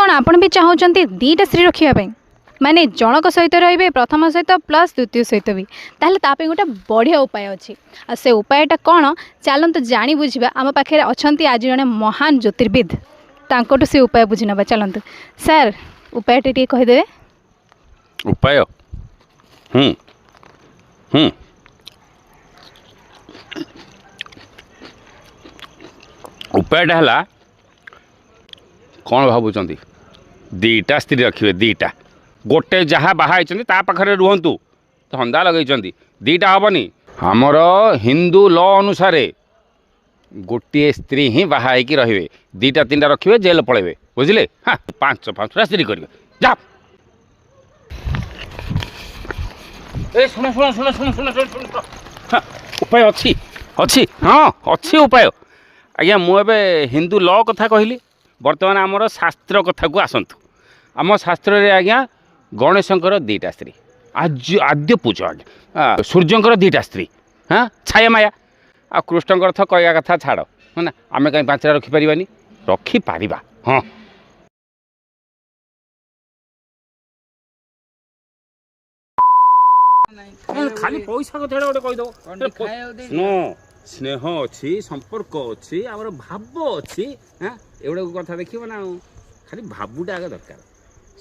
कौन आपण भी चाहूँगी दीटा स्त्री रखापी माने जनक सहित रे प्रथम सहित प्लस द्वितीय सहित भी ताहले तापे गोटे बढ़िया उपाय अच्छी आ से उपायटा कौन चलत जाणी बुझा आम पाखे अच्छा आज जड़े महान ज्योतिर्विद तांकोटू से उपाय बुझी ना चलत सर उपायटे टी कहीदे उपाय उपायटा है कौन भावुं दीटा स्त्री रखिए दीटा गोटे जहाँ बाहाई पाखे रुहतु धंदा लगे दीटा हेनी आमर हिंदू लॉ अनुसार गोटे स्त्री ही बाहाई रे दीटा तीन रखिए जेल पलैबे बुझे हाँ 5-5टा स्त्री करेंगे जा शुण शुण शुण शुण शुण शुण हाँ उपाय अच्छी अच्छी हाँ अच्छी उपाय आज्ञा मुझे हिंदू लॉ कथा कहली बर्तमान आमर शास्त्र कथा को आसतु आम शास्त्र रे आज्ञा गणेशंकर दीटा स्त्री आद्य पूज आज्ञा सूर्यंकर दीटा स्त्री हाँ छाया माया आ कृष्णकर तो कहवा कथा छाड़ है ना आम कहीं 5टा रखिपारानी रखिपर हाँ खाली पैसा कथा गोटे कहीद स्नेह अच्छी संपर्क अच्छी आमर भाव अच्छी हाँ एगुड़ा कथा देखिए ना खाली भावुटा आगे दरकार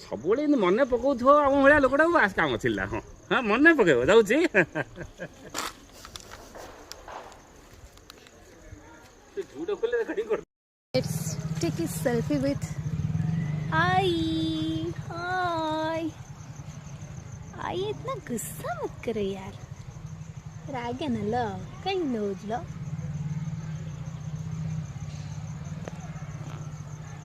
सब मन पकाउ आम भाया लोकटा बास काम चिल्ला हाँ हाँ मन पकेब जाऊँगी Let's take a selfie with आई हाय आई इतना गुस्सा मत करो यार रागे न लो कहीं नोज लो